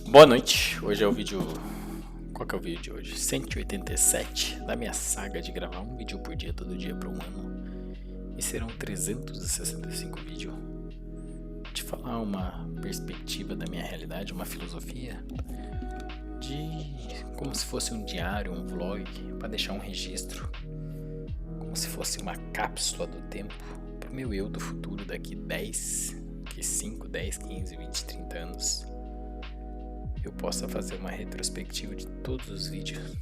Boa noite, hoje é o vídeo... Qual que é o vídeo de hoje? 187 da minha saga de gravar um vídeo por dia, todo dia por um ano. E serão 365 vídeos. De falar uma perspectiva da minha realidade, uma filosofia. De como se fosse um diário, um vlog, para deixar um registro. Como se fosse uma cápsula do tempo para o meu eu do futuro daqui 5, 10, 15, 20, 30 anos. Eu possa fazer uma retrospectiva de todos os vídeos.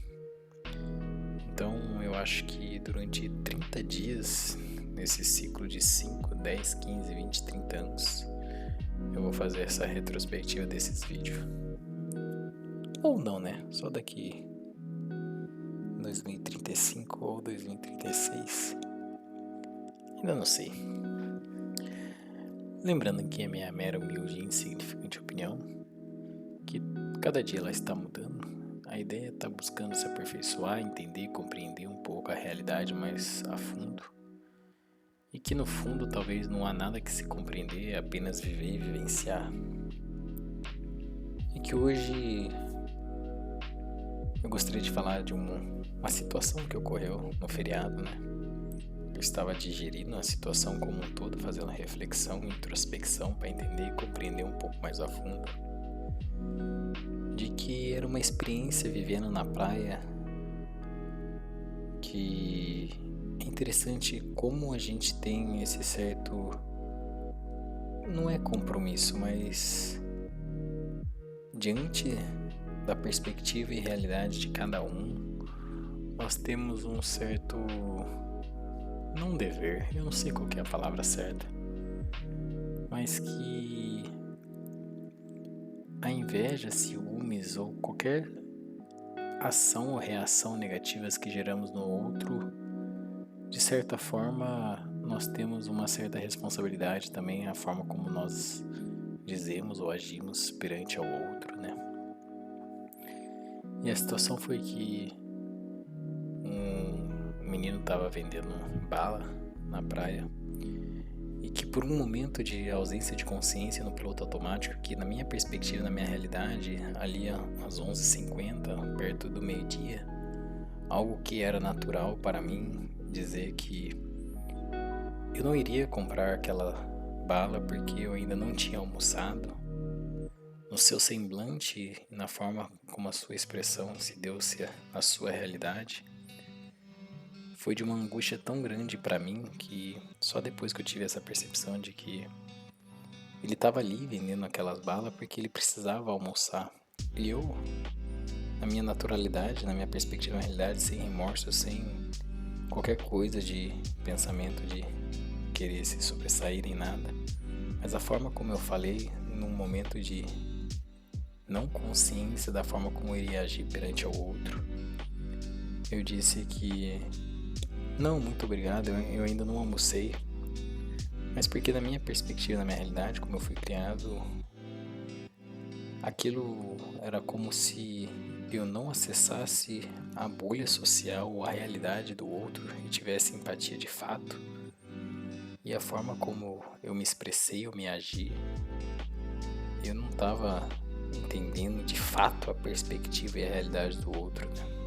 Então eu acho que durante 30 dias, nesse ciclo de 5, 10, 15, 20, 30 anos, eu vou fazer essa retrospectiva desses vídeos. Ou não, né? Só daqui 2035 ou 2036. Ainda não sei. Lembrando que a minha mera, humilde e insignificante opinião, que cada dia ela está mudando. A ideia é estar buscando se aperfeiçoar, entender e compreender um pouco a realidade mais a fundo. E que no fundo talvez não há nada que se compreender, é apenas viver e vivenciar. E que hoje eu gostaria de falar de uma situação que ocorreu no feriado, né? Eu estava digerindo a situação como um todo, fazendo reflexão, introspecção para entender e compreender um pouco mais a fundo. De que era uma experiência vivendo na praia, que é interessante como a gente tem esse certo, não é compromisso, mas diante da perspectiva e realidade de cada um, nós temos um certo, não dever, eu não sei qual que é a palavra certa, mas que a inveja, ciúmes ou qualquer ação ou reação negativas que geramos no outro, de certa forma nós temos uma certa responsabilidade também, a forma como nós dizemos ou agimos perante ao outro, né? E a situação foi que um menino estava vendendo bala na praia e que por um momento de ausência de consciência no piloto automático, que na minha perspectiva, na minha realidade, ali às 11h50, perto do meio-dia, algo que era natural para mim dizer que eu não iria comprar aquela bala porque eu ainda não tinha almoçado. No seu semblante e na forma como a sua expressão se deu-se a sua realidade, foi de uma angústia tão grande para mim que só depois que eu tive essa percepção de que ele estava ali vendendo aquelas balas porque ele precisava almoçar. E eu, na minha naturalidade, na minha perspectiva na realidade, sem remorso, sem qualquer coisa de pensamento de querer se sobressair em nada, mas a forma como eu falei, num momento de não consciência da forma como eu iria agir perante ao outro, eu disse que não, muito obrigado, eu ainda não almocei, mas porque na minha perspectiva, na minha realidade, como eu fui criado, aquilo era como se eu não acessasse a bolha social ou a realidade do outro e tivesse empatia de fato. E a forma como eu me expressei, eu me agi, eu não estava entendendo de fato a perspectiva e a realidade do outro, né?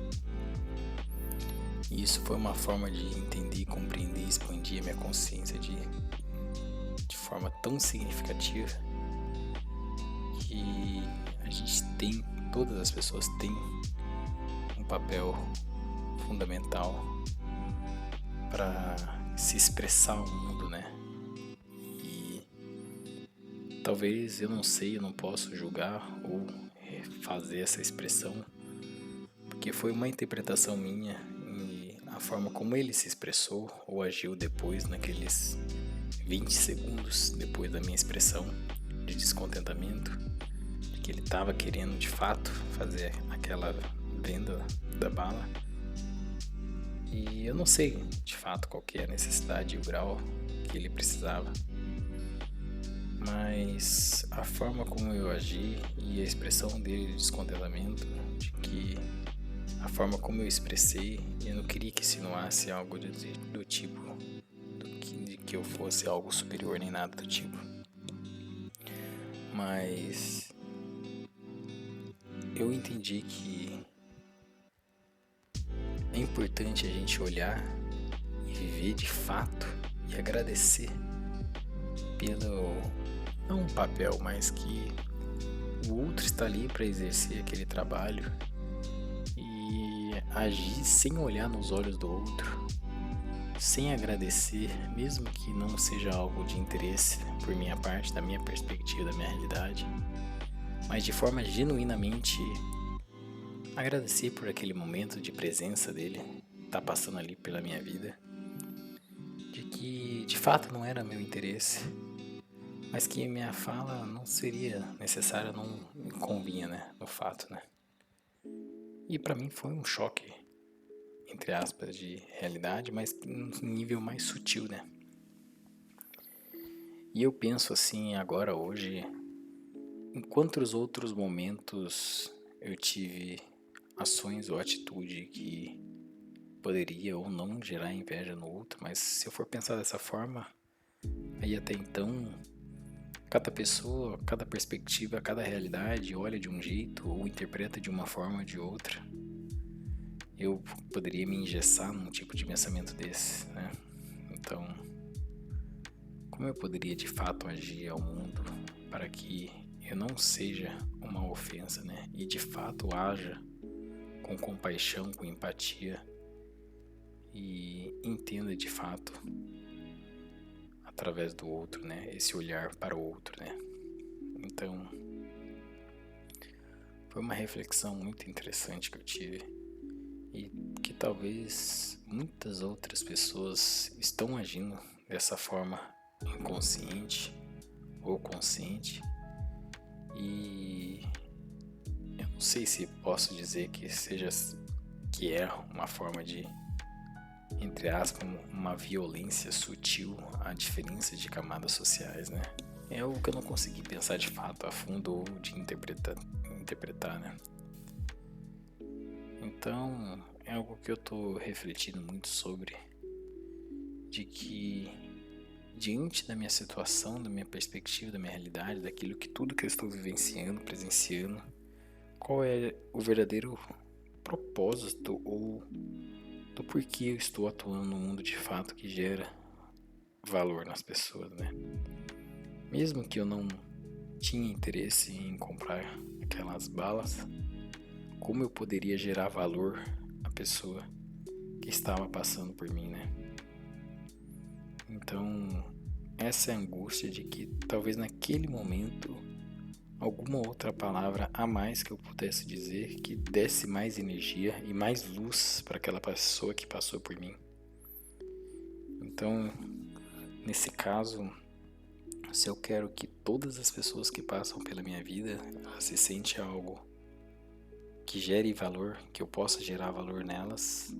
E isso foi uma forma de entender, compreender e expandir a minha consciência de forma tão significativa que a gente tem, todas as pessoas têm um papel fundamental para se expressar ao mundo, né? E talvez eu não sei, eu não posso julgar ou fazer essa expressão, porque foi uma interpretação minha e a forma como ele se expressou ou agiu depois, naqueles 20 segundos depois da minha expressão de descontentamento, de que ele estava querendo de fato fazer aquela venda da bala. E eu não sei de fato qual que é a necessidade e o grau que ele precisava, mas a forma como eu agi e a expressão dele de descontentamento, de que a forma como eu expressei, eu não queria que insinuasse algo do tipo de que eu fosse algo superior nem nada do tipo, mas eu entendi que é importante a gente olhar e viver de fato e agradecer pelo, não um papel, mas que o outro está ali para exercer aquele trabalho e agir sem olhar nos olhos do outro, sem agradecer, mesmo que não seja algo de interesse por minha parte, da minha perspectiva, da minha realidade, mas de forma genuinamente agradecer por aquele momento de presença dele, tá passando ali pela minha vida, de que de fato não era meu interesse, mas que minha fala não seria necessária, não me convinha, né, no fato, né. E pra mim foi um choque, entre aspas, de realidade, mas em um nível mais sutil, né. E eu penso assim agora, hoje, em quantos outros momentos eu tive ações ou atitude que poderia ou não gerar inveja no outro, mas se eu for pensar dessa forma, aí até então, cada pessoa, cada perspectiva, cada realidade olha de um jeito ou interpreta de uma forma ou de outra. Eu poderia me engessar num tipo de pensamento desse, né? Então, como eu poderia de fato agir ao mundo para que eu não seja uma ofensa, né? E de fato haja com compaixão, com empatia e entenda de fato através do outro, né? Esse olhar para o outro, né? Então, foi uma reflexão muito interessante que eu tive e que talvez muitas outras pessoas estão agindo dessa forma inconsciente ou consciente, e eu não sei se posso dizer que é uma forma de, entre aspas, uma violência sutil à diferença de camadas sociais, né? É algo que eu não consegui pensar de fato a fundo ou de interpretar, né? Então, é algo que eu tô refletindo muito sobre, de que diante da minha situação, da minha perspectiva, da minha realidade, daquilo que tudo que eu estou vivenciando, presenciando, qual é o verdadeiro propósito ou do porquê eu estou atuando no mundo de fato que gera valor nas pessoas, né? Mesmo que eu não tinha interesse em comprar aquelas balas, como eu poderia gerar valor à pessoa que estava passando por mim, né? Então, essa é a angústia de que talvez naquele momento alguma outra palavra a mais que eu pudesse dizer que desse mais energia e mais luz para aquela pessoa que passou por mim. Então, nesse caso, se eu quero que todas as pessoas que passam pela minha vida se sentem algo que gere valor, que eu possa gerar valor nelas,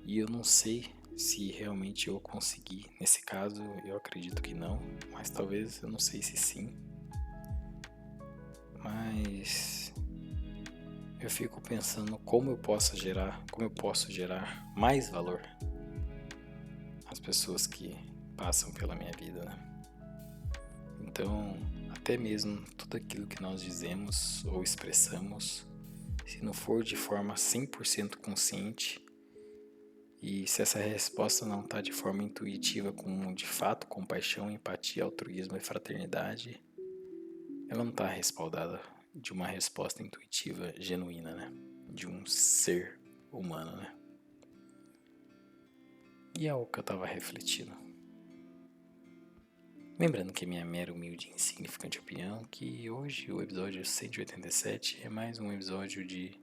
e eu não sei se realmente eu consegui. Nesse caso, eu acredito que não, mas talvez eu não sei se sim. Mas eu fico pensando como eu posso gerar mais valor às pessoas que passam pela minha vida, né? Então, até mesmo tudo aquilo que nós dizemos ou expressamos, se não for de forma 100% consciente, e se essa resposta não está de forma intuitiva, com de fato compaixão, empatia, altruísmo e fraternidade, ela não está respaldada de uma resposta intuitiva genuína, né? De um ser humano, né? E é o que eu estava refletindo. Lembrando que minha mera humilde e insignificante opinião, que hoje o episódio 187 é mais um episódio de...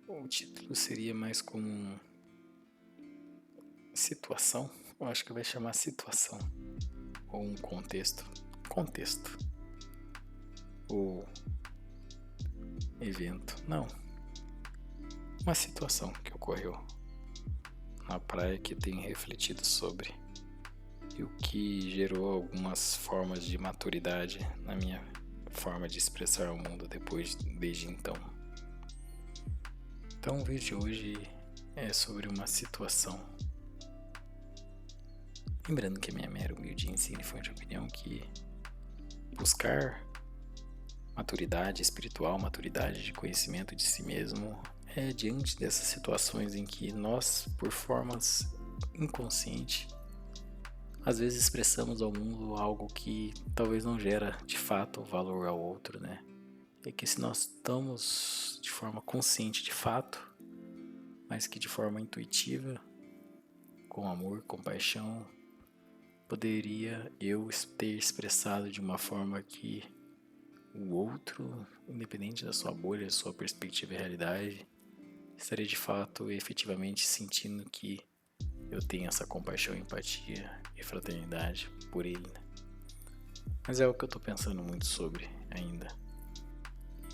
o título seria mais como situação, eu acho que vai chamar situação, ou um contexto, ou evento, não, uma situação que ocorreu na praia que tenho refletido sobre, e o que gerou algumas formas de maturidade na minha forma de expressar o mundo desde então. Então o vídeo de hoje é sobre uma situação. Lembrando que a minha mera humilde e insignificante opinião que buscar maturidade espiritual, maturidade de conhecimento de si mesmo, é diante dessas situações em que nós, por formas inconscientes, às vezes expressamos ao mundo algo que talvez não gera de fato valor ao outro, né? É que se nós estamos de forma consciente de fato, mas que de forma intuitiva, com amor, compaixão, poderia eu ter expressado de uma forma que o outro, independente da sua bolha, da sua perspectiva e realidade, estaria de fato e efetivamente sentindo que eu tenho essa compaixão, empatia e fraternidade por ele, né? Mas é o que eu tô pensando muito sobre ainda.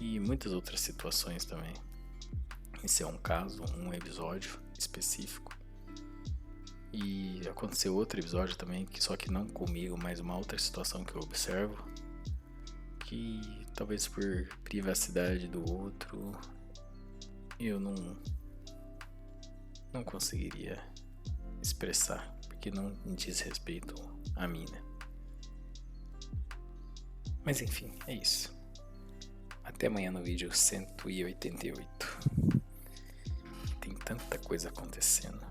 E muitas outras situações também. Esse é um caso, um episódio específico. E aconteceu outro episódio também, que só que não comigo, mas uma outra situação que eu observo, que talvez por privacidade do outro, eu não conseguiria expressar, porque não diz respeito a mim, né? Mas enfim, é isso. Até amanhã no vídeo 188. Tem tanta coisa acontecendo.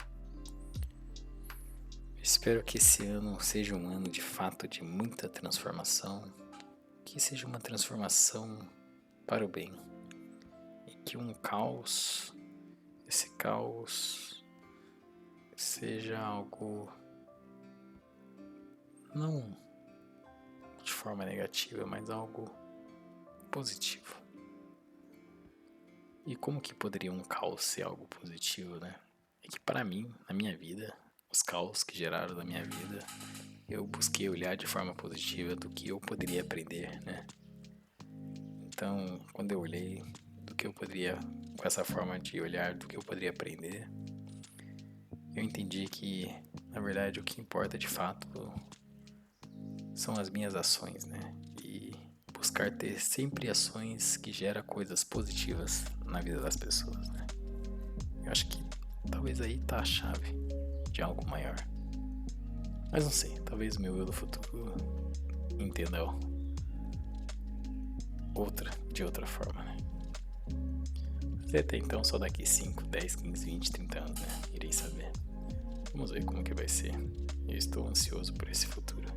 Espero que esse ano seja um ano de fato de muita transformação, que seja uma transformação para o bem, e que esse caos seja algo não de forma negativa, mas algo positivo. E como que poderia um caos ser algo positivo, né? É que para mim, na minha vida, os caos que geraram na minha vida, eu busquei olhar de forma positiva do que eu poderia aprender, né? Então, quando eu olhei do que eu poderia, com essa forma de olhar do que eu poderia aprender, eu entendi que, na verdade, o que importa de fato são as minhas ações, né? E buscar ter sempre ações que geram coisas positivas na vida das pessoas, né? Eu acho que talvez aí tá a chave de algo maior. Mas não sei, talvez o meu eu do futuro entenda de outra forma, né? Mas até então, só daqui 5, 10, 15, 20, 30 anos, né? Irei saber. Vamos ver como que vai ser. Eu estou ansioso por esse futuro.